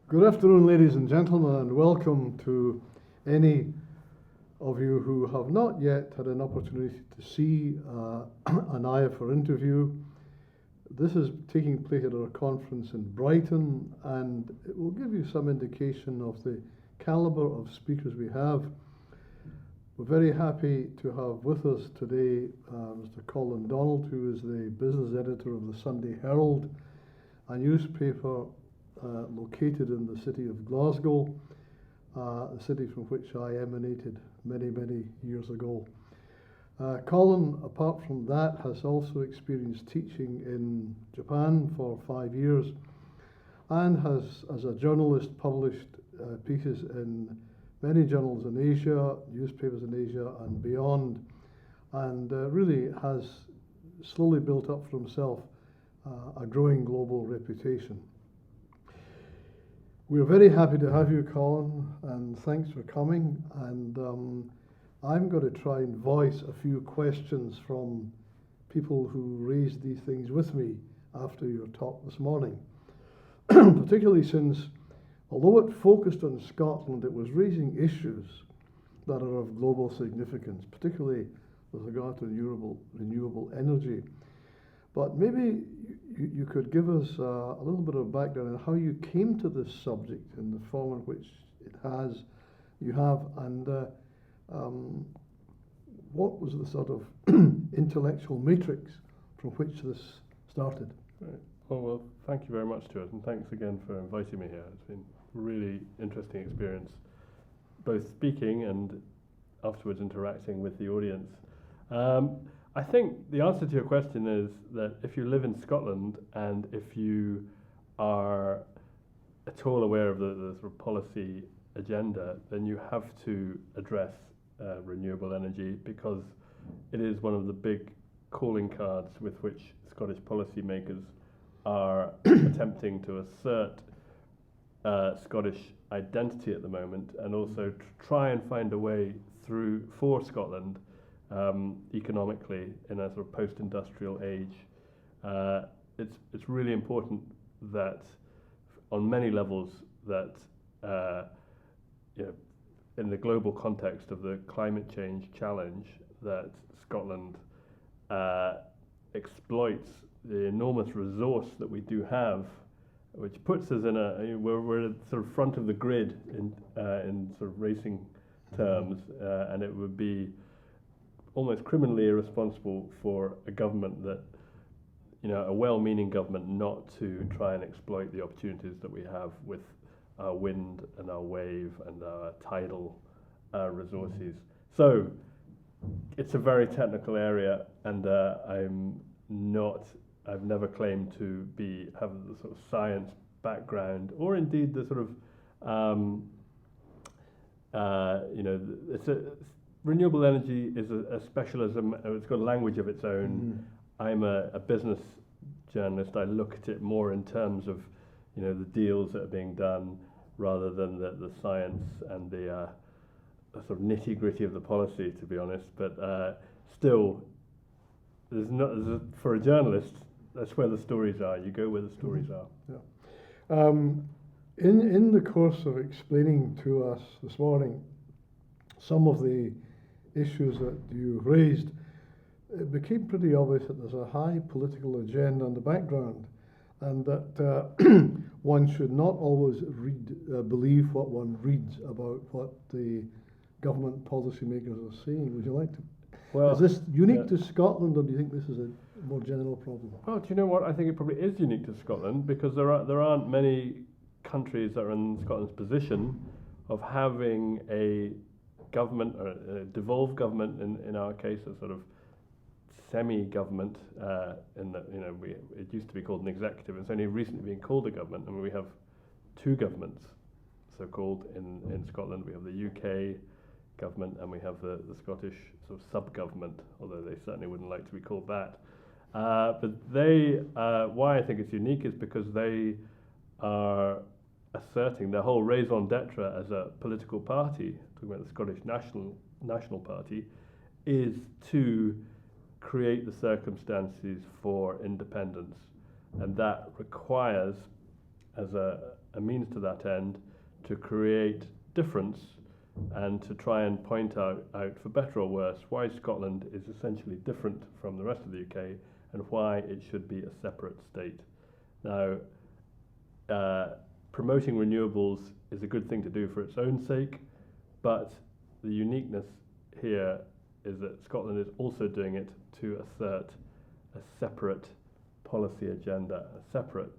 Good afternoon, ladies and gentlemen, and welcome to any of you who have not yet had an opportunity to see an IAFOR interview. This is taking place at our conference in Brighton, and it will give you some indication of the calibre of speakers we have. We're very happy to have with us today Mr. Colin, who is the business editor of the Sunday Herald, a newspaper located in the city of Glasgow, the city from which I emanated many years ago. Colin, apart from that, has also experienced teaching in Japan for 5 years and has, as a journalist, published pieces in many journals in Asia, newspapers in Asia and beyond, and really has slowly built up for himself a growing global reputation. We're very happy to have you, Colin, and thanks for coming. And I'm going to try and voice a few questions from people who raised these things with me after your talk this morning, particularly since, although it focused on Scotland, it was raising issues that are of global significance, particularly with regard to renewable energy. But maybe you could give us a little bit of background on how you came to this subject in the form in which you have, and what was the sort of intellectual matrix from which this started? Right. Well, thank you very much, Stuart, and thanks again for inviting me here. It's been a really interesting experience, both speaking and afterwards interacting with the audience. I think the answer to your question is that if you live in Scotland and if you are at all aware of the sort of policy agenda, then you have to address renewable energy, because it is one of the big calling cards with which Scottish policymakers are attempting to assert Scottish identity at the moment, and also try and find a way through for Scotland economically in a sort of post-industrial age. It's really important that on many levels that in the global context of the climate change challenge, that Scotland exploits the enormous resource that we do have, which puts us in we're at sort of front of the grid in sort of racing terms, and it would be almost criminally irresponsible for a government that, a well-meaning government, not to try and exploit the opportunities that we have with our wind and our wave and our tidal resources. So it's a very technical area, and I've never claimed to have the sort of science background, or indeed the sort of renewable energy is a specialism. It's got a language of its own. I'm a business journalist. I look at it more in terms of, the deals that are being done, rather than the science and the sort of nitty-gritty of the policy, to be honest. But still, for a journalist, that's where the stories are. You go where the stories are. Yeah. In the course of explaining to us this morning some of the issues that you raised, it became pretty obvious that there's a high political agenda in the background, and that one should not always believe what one reads about what the government policymakers are saying. Would you like to? Well, is this unique to Scotland, or do you think this is a more general problem? Well, do you know what? I think it probably is unique to Scotland, because there aren't many countries that are in Scotland's position of having a government, or a devolved government, in our case, a sort of semi-government. It used to be called an executive. It's only recently been called a government. I mean, we have two governments, so-called, in Scotland. We have the UK government, and we have the Scottish sort of sub-government, although they certainly wouldn't like to be called that. But why I think it's unique is because they are asserting their whole raison d'etre as a political party, talking about the Scottish National Party, is to create the circumstances for independence, and that requires, as a means to that end to create difference and to try and point out, for better or worse, why Scotland is essentially different from the rest of the UK and why it should be a separate state. Now, promoting renewables is a good thing to do for its own sake, but the uniqueness here is that Scotland is also doing it to assert a separate policy agenda, a separate,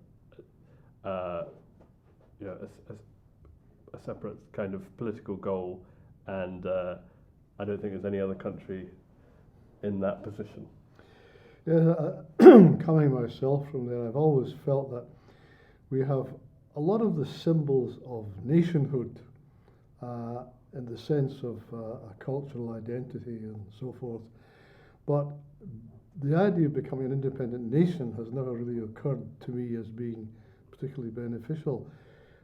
a separate kind of political goal, and I don't think there's any other country in that position. Yeah, coming myself from there, I've always felt that we have a lot of the symbols of nationhood in the sense of a cultural identity and so forth, but the idea of becoming an independent nation has never really occurred to me as being particularly beneficial.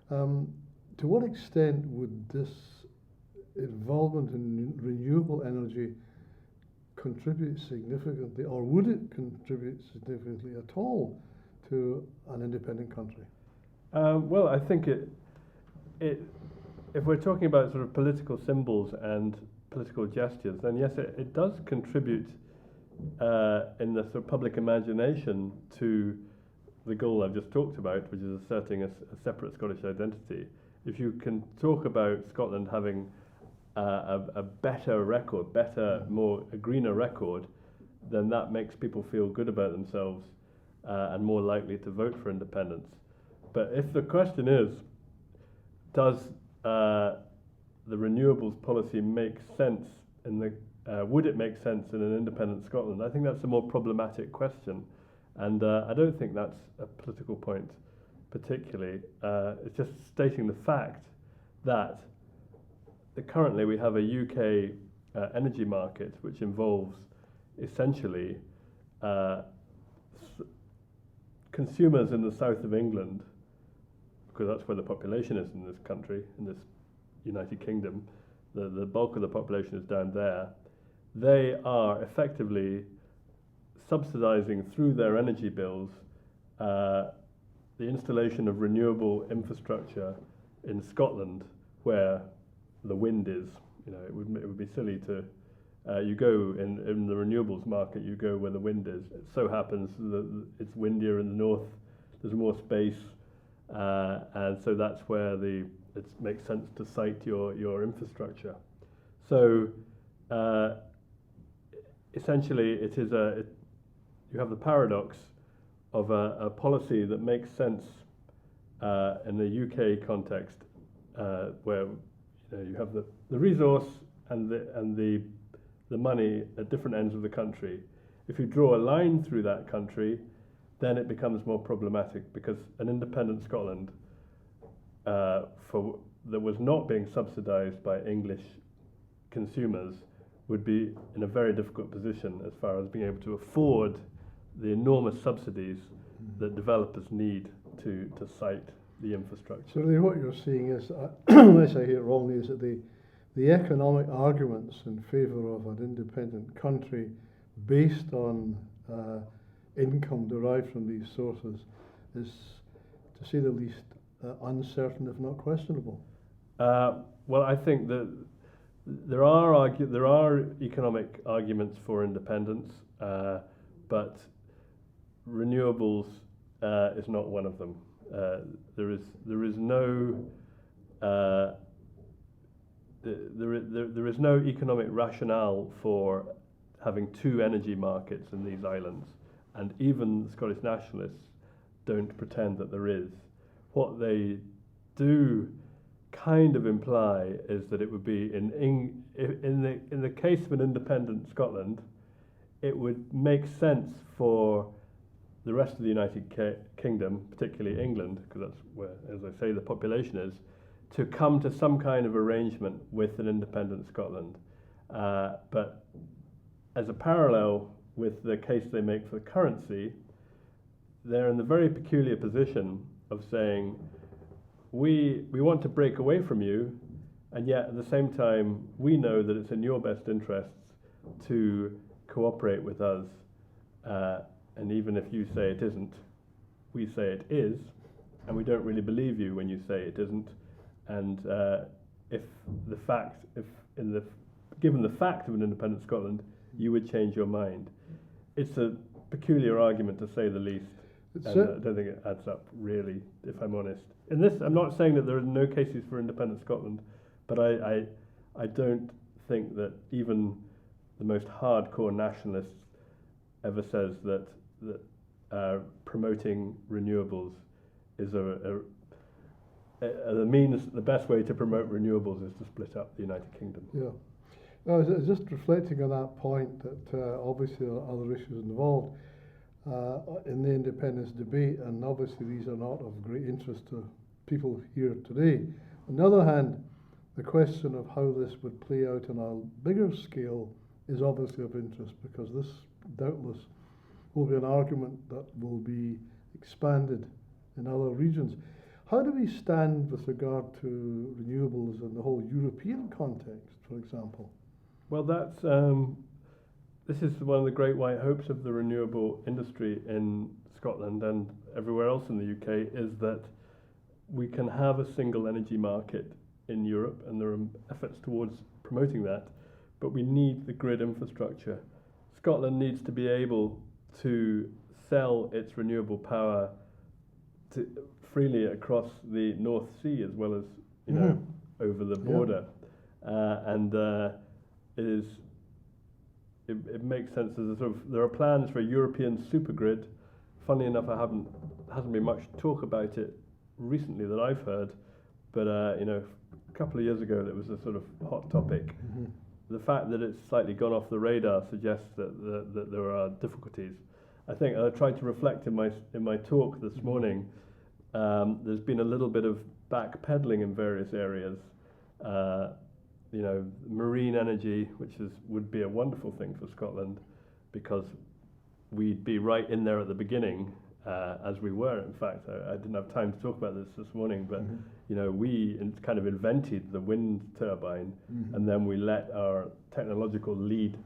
To what extent would this involvement in renewable energy contribute significantly, or would it contribute significantly at all to an independent country? Well, I think if we're talking about sort of political symbols and political gestures, then yes, it does contribute in the sort of public imagination to the goal I've just talked about, which is asserting a separate Scottish identity. If you can talk about Scotland having a better record, a greener record, then that makes people feel good about themselves and more likely to vote for independence. But if the question is, does the renewables policy make sense would it make sense in an independent Scotland? I think that's a more problematic question, and I don't think that's a political point particularly. It's just stating the fact that currently we have a UK energy market which involves essentially consumers in the south of England, because that's where the population is in this country, in this United Kingdom. The bulk of the population is down there. They are effectively subsidising through their energy bills the installation of renewable infrastructure in Scotland, where the wind is. It would be silly to you go in the renewables market. You go where the wind is. It so happens that it's windier in the north. There's more space, and so that's where it makes sense to site your infrastructure. So essentially, it is you have the paradox of a policy that makes sense in the UK context, where you have the resource and the money at different ends of the country. If you draw a line through that country, then it becomes more problematic, because an independent Scotland that was not being subsidised by English consumers would be in a very difficult position as far as being able to afford the enormous subsidies that developers need to site the infrastructure. So really what you're saying is, unless I hear it wrongly, is that the economic arguments in favour of an independent country based on income derived from these sources is, to say the least, uncertain, if not questionable. Well, I think that there are economic arguments for independence, but renewables is not one of them. There is no economic rationale for having two energy markets in these islands, and even the Scottish nationalists don't pretend that there is. What they do kind of imply is that it would be in the case of an independent Scotland, it would make sense for the rest of the United Kingdom, particularly England, because that's where, as I say, the population is, to come to some kind of arrangement with an independent Scotland. But as a parallel with the case they make for the currency, they're in the very peculiar position of saying, we want to break away from you, and yet at the same time, we know that it's in your best interests to cooperate with us. And even if you say it isn't, we say it is. and we don't really believe you when you say it isn't. And given the fact of an independent Scotland, you would change your mind. It's a peculiar argument, to say the least. And I don't think it adds up, really, if I'm honest. In this, I'm not saying that there are no cases for independent Scotland, but I don't think that even the most hardcore nationalists ever says that promoting renewables is the best way to promote renewables is to split up the United Kingdom. Yeah. No, I was just reflecting on that point that obviously there are other issues involved in the independence debate, and obviously these are not of great interest to people here today. On the other hand, the question of how this would play out on a bigger scale is obviously of interest, because this doubtless will be an argument that will be expanded in other regions. How do we stand with regard to renewables in the whole European context, for example? Well, this is one of the great white hopes of the renewable industry in Scotland and everywhere else in the UK, is that we can have a single energy market in Europe, and there are efforts towards promoting that, but we need the grid infrastructure. Scotland needs to be able to sell its renewable power freely across the North Sea, as well as over the border, it makes sense as there are plans for a European supergrid. Funnily enough, hasn't been much talk about it recently that I've heard, but a couple of years ago that was a sort of hot topic. Mm-hmm. The fact that it's slightly gone off the radar suggests that there are difficulties. I think I tried to reflect in my talk this morning. There's been a little bit of backpedaling in various areas. Marine energy, which would be a wonderful thing for Scotland, because we'd be right in there at the beginning, as we were. In fact, I didn't have time to talk about this morning, but we kind of invented the wind turbine, and then we let our technological lead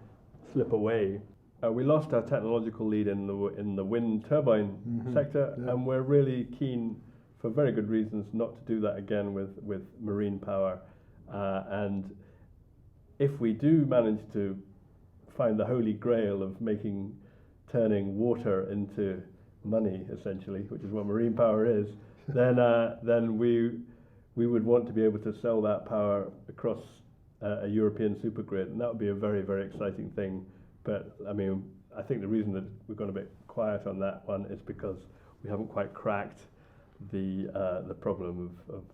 slip away. We lost our technological lead in the wind turbine sector, and we're really keen, for very good reasons, not to do that again with marine power. And if we do manage to find the holy grail of turning water into money, essentially, which is what marine power is, then we would want to be able to sell that power across a European supergrid, and that would be a very, very exciting thing. But I mean, I think the reason that we've gone a bit quiet on that one is because we haven't quite cracked the problem of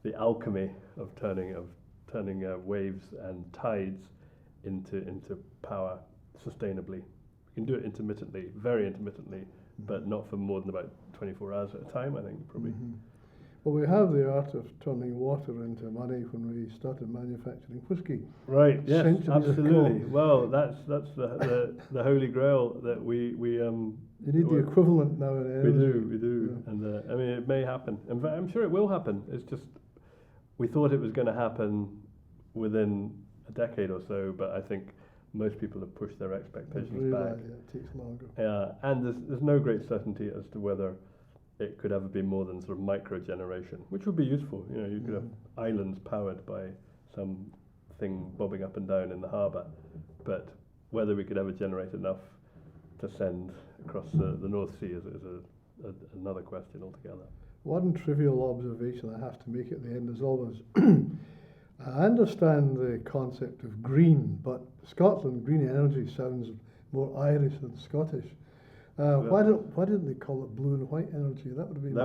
the alchemy of turning waves and tides into power sustainably. We can do it intermittently, very intermittently, but not for more than about 24 hours at a time, I think, probably. Well, we have the art of turning water into money when we started manufacturing whisky. Right. Yes. Absolutely. Ago. Well, that's the holy grail that we. You need the equivalent now in energy. We do, yeah. And I mean, it may happen. In fact, I'm sure it will happen. It's just we thought it was going to happen within a decade or so, but I think most people have pushed their expectations back. Yeah, it takes longer. And there's no great certainty as to whether it could ever be more than sort of micro generation, which would be useful. You could have islands powered by something bobbing up and down in the harbour, but whether we could ever generate enough to send across the North Sea is another question altogether. One trivial observation I have to make at the end is always, I understand the concept of green, but Scotland, green energy sounds more Irish than Scottish. Why didn't they call it blue and white energy? That would have been.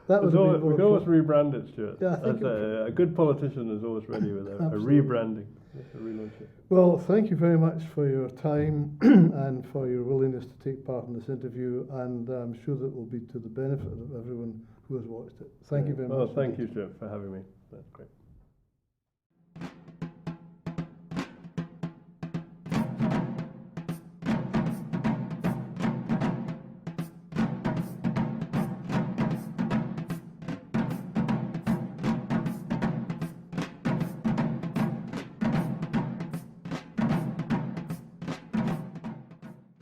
We can always rebrand it, Stuart. Yeah, I think a good politician is always ready with a rebranding, a relaunch. Well, thank you very much for your time and for your willingness to take part in this interview, and I'm sure that will be to the benefit of everyone who has watched it. Thank you very much. Well, thank you, Stuart, for having me. That's great.